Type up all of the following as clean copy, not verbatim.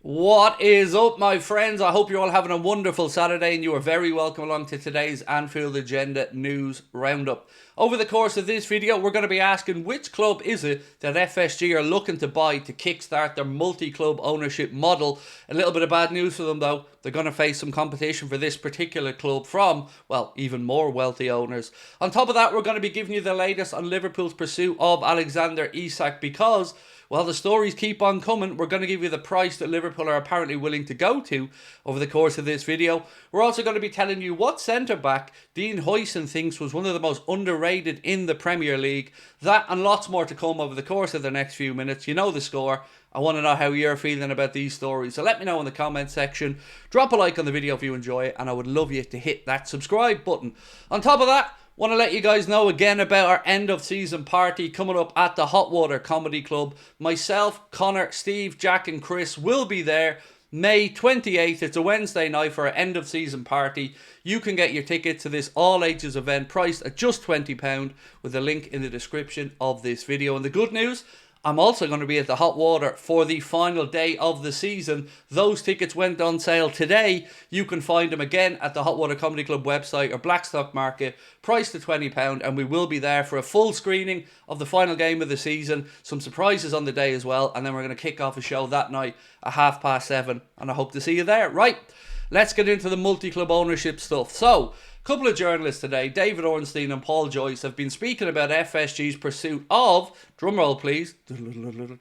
What is up, my friends? I hope you're all having a wonderful Saturday and you are very welcome along to today's Anfield Agenda News Roundup. Over the course of this video, we're going to be asking which club is it that FSG are looking to buy to kickstart their multi-club ownership model. A little bit of bad news for them though. They're going to face some competition for this particular club from, well, even more wealthy owners. On top of that, we're going to be giving you the latest on Liverpool's pursuit of Alexander Isak because, well, the stories keep on coming. We're going to give you the price that Liverpool are apparently willing to go to over the course of this video. We're also going to be telling you what centre-back Dean Huijsen thinks was one of the most underrated in the Premier League. That and lots more to come over the course of the next few minutes. You know the score. I want to know how you're feeling about these stories. So let me know in the comment section. Drop a like on the video if you enjoy it. And I would love you to hit that subscribe button. On top of that, want to let you guys know again about our end of season party coming up at the Hot Water Comedy Club. Myself, Connor, Steve, Jack and Chris will be there May 28th. It's a Wednesday night for our end of season party. You can get your ticket to this all ages event priced at just £20 with a link in the description of this video. And the good news, I'm also going to be at the Hot Water for the final day of the season. Those tickets went on sale today. You can find them again at the Hot Water Comedy Club website or Blackstock Market, priced at £20, and we will be there for a full screening of the final game of the season. Some surprises on the day as well, and then we're going to kick off a show that night at 7:30, and I hope to see you there. Right, let's get into the multi-club ownership stuff. So, couple of journalists today, David Ornstein and Paul Joyce, have been speaking about FSG's pursuit of, drumroll please,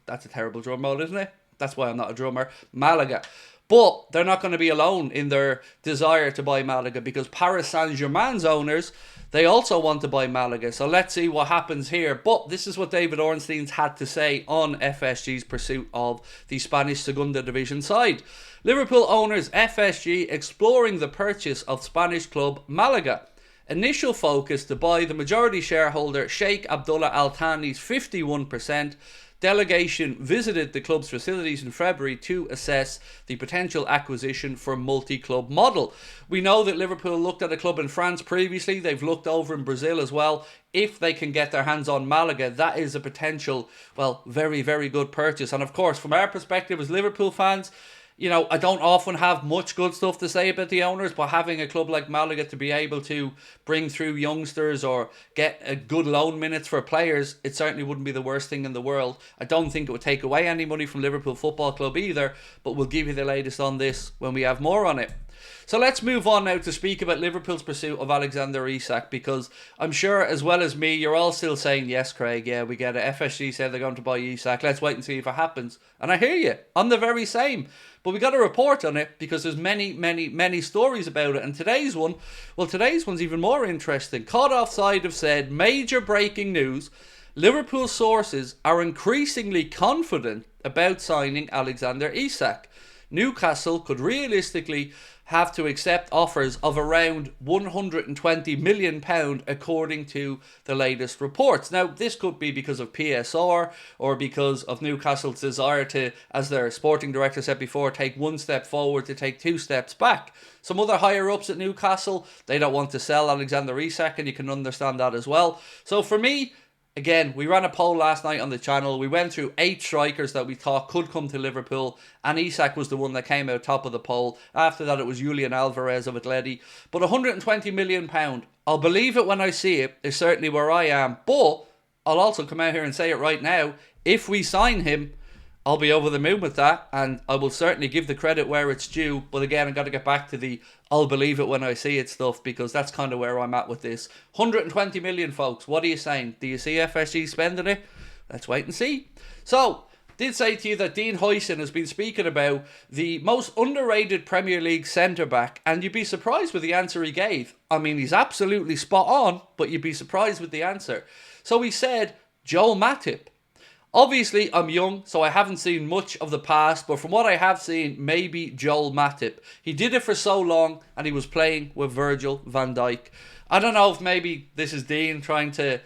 that's a terrible drumroll, isn't it? That's why I'm not a drummer, Malaga. But they're not going to be alone in their desire to buy Malaga because Paris Saint-Germain's owners, they also want to buy Malaga. So let's see what happens here. But this is what David Ornstein's had to say on FSG's pursuit of the Spanish Segunda Division side. Liverpool owners FSG exploring the purchase of Spanish club Malaga. Initial focus to buy the majority shareholder Sheikh Abdullah Al Thani's 51%. Delegation visited the club's facilities in February to assess the potential acquisition for multi-club model. We know that Liverpool looked at a club in France previously. They've looked over in Brazil as well. If they can get their hands on Malaga, that is a potential, well, very, very good purchase. And of course, from our perspective as Liverpool fans, you know, I don't often have much good stuff to say about the owners, but having a club like Malaga to be able to bring through youngsters or get a good loan minutes for players, it certainly wouldn't be the worst thing in the world. I don't think it would take away any money from Liverpool Football Club either, but we'll give you the latest on this when we have more on it. So let's move on now to speak about Liverpool's pursuit of Alexander Isak, because I'm sure as well as me, you're all still saying, yes, Craig, yeah, we get it. FSG said they're going to buy Isak. Let's wait and see if it happens. And I hear you. I'm the very same. But we got a report on it because there's many stories about it. And today's one's even more interesting. Caught Offside have said, major breaking news, Liverpool sources are increasingly confident about signing Alexander Isak. Newcastle could realistically have to accept offers of around £120 million according to the latest reports. Now, this could be because of PSR or because of Newcastle's desire to, as their sporting director said before, take one step forward to take two steps back. Some other higher-ups at Newcastle, they don't want to sell Alexander Isak, and you can understand that as well. So for me, again, we ran a poll last night on the channel. We went through 8 strikers that we thought could come to Liverpool, and Isak was the one that came out top of the poll. After that, it was Julian Alvarez of Atleti. But £120 million, I'll believe it when I see it, is certainly where I am. But I'll also come out here and say it right now. If we sign him, I'll be over the moon with that, and I will certainly give the credit where it's due. But again, I've got to get back to the I'll believe it when I see it stuff, because that's kind of where I'm at with this. 120 million, folks. What are you saying? Do you see FSG spending it? Let's wait and see. So, did say to you that Dean Huijsen has been speaking about the most underrated Premier League centre-back, and you'd be surprised with the answer he gave. I mean, he's absolutely spot on, but you'd be surprised with the answer. So he said, Joel Matip. Obviously, I'm young, so I haven't seen much of the past, but from what I have seen, maybe Joel Matip. He did it for so long, and he was playing with Virgil van Dijk. I don't know if maybe this is Dean trying to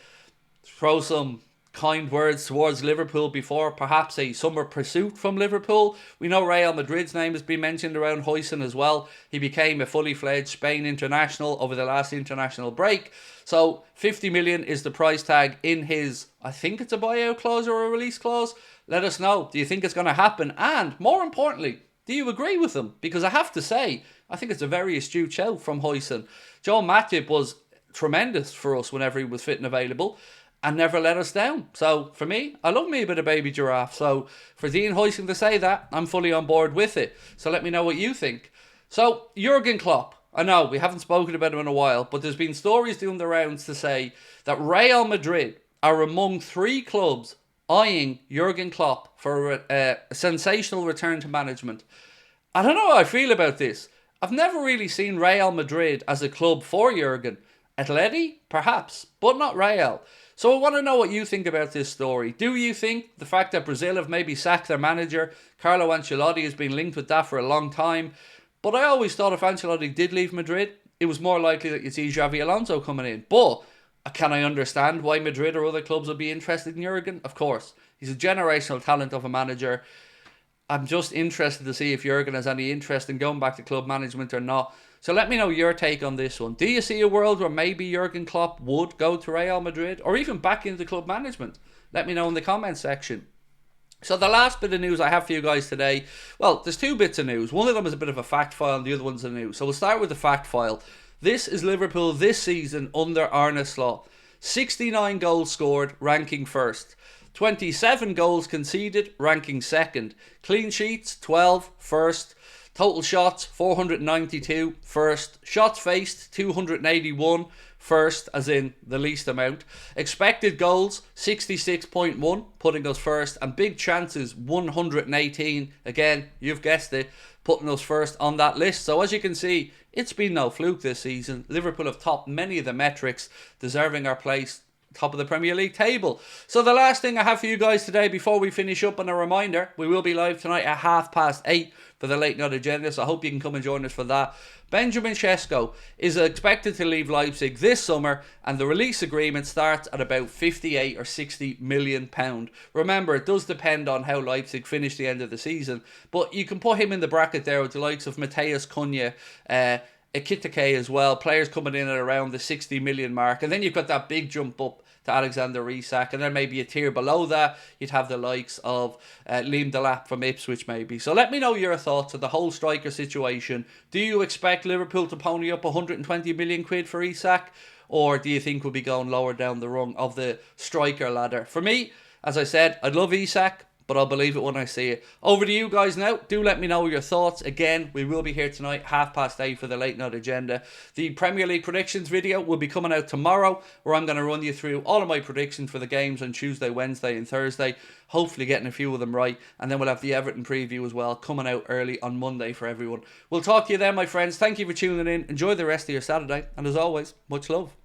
throw some kind words towards Liverpool before perhaps a summer pursuit from Liverpool. We know Real Madrid's name has been mentioned around Huijsen as well. He became a fully fledged Spain international over the last international break. So 50 million is the price tag in his, I think it's a buyout clause or a release clause. Let us know. Do you think it's going to happen? And more importantly, Do you agree with him? Because I have to say, I think it's a very astute shout from Huijsen. Joe Matip was tremendous for us whenever he was fit and available, and never let us down. So for me, I love me a bit of baby giraffe. So for Dean Huijsen to say that, I'm fully on board with it. So let me know what you think. So Jurgen Klopp, I know we haven't spoken about him in a while, but there's been stories doing the rounds to say that Real Madrid are among 3 clubs eyeing Jurgen Klopp for a sensational return to management. I don't know how I feel about this. I've never really seen Real Madrid as a club for Jurgen. Atleti, perhaps, but not Real. So I want to know what you think about this story. Do you think the fact that Brazil have maybe sacked their manager, Carlo Ancelotti, has been linked with that for a long time? But I always thought if Ancelotti did leave Madrid, it was more likely that you'd see Xavi Alonso coming in. But can I understand why Madrid or other clubs would be interested in Jurgen? Of course. He's a generational talent of a manager. I'm just interested to see if Jurgen has any interest in going back to club management or not. So let me know your take on this one. Do you see a world where maybe Jurgen Klopp would go to Real Madrid or even back into club management? Let me know in the comments section. So the last bit of news I have for you guys today, well, there's 2 bits of news. One of them is a bit of a fact file and the other one's a news. So we'll start with the fact file. This is Liverpool this season under Arne Slot. 69 goals scored, ranking first. 27 goals conceded, ranking second. Clean sheets, 12, first. Total shots, 492, first. Shots faced, 281, first, as in the least amount. Expected goals, 66.1, putting us first. And big chances, 118. Again, you've guessed it, putting us first on that list. So as you can see, it's been no fluke this season. Liverpool have topped many of the metrics, deserving our place top of the Premier League table. So the last thing I have for you guys today before we finish up, and a reminder, we will be live tonight at 8:30 for the late night agenda, so I hope you can come and join us for that. Benjamin Sesko is expected to leave Leipzig this summer, and the release agreement starts at about 58 or 60 million pound. Remember, it does depend on how Leipzig finish the end of the season, but you can put him in the bracket there with the likes of Matheus Cunha, Ekitike as well, players coming in at around the 60 million mark, and then you've got that big jump up to Alexander Isak, and then maybe a tier below that you'd have the likes of Liam Delap from Ipswich maybe. So let me know your thoughts on the whole striker situation. Do you expect Liverpool to pony up 120 million quid for Isak, or do you think we'll be going lower down the rung of the striker ladder? For me, as I said, I'd love Isak, but I'll believe it when I see it. Over to you guys now. Do let me know your thoughts. Again, we will be here tonight, 8:30 for the late night agenda. The Premier League predictions video will be coming out tomorrow, where I'm going to run you through all of my predictions for the games on Tuesday, Wednesday and Thursday. Hopefully getting a few of them right. And then we'll have the Everton preview as well, coming out early on Monday for everyone. We'll talk to you then, my friends. Thank you for tuning in. Enjoy the rest of your Saturday. And as always, much love.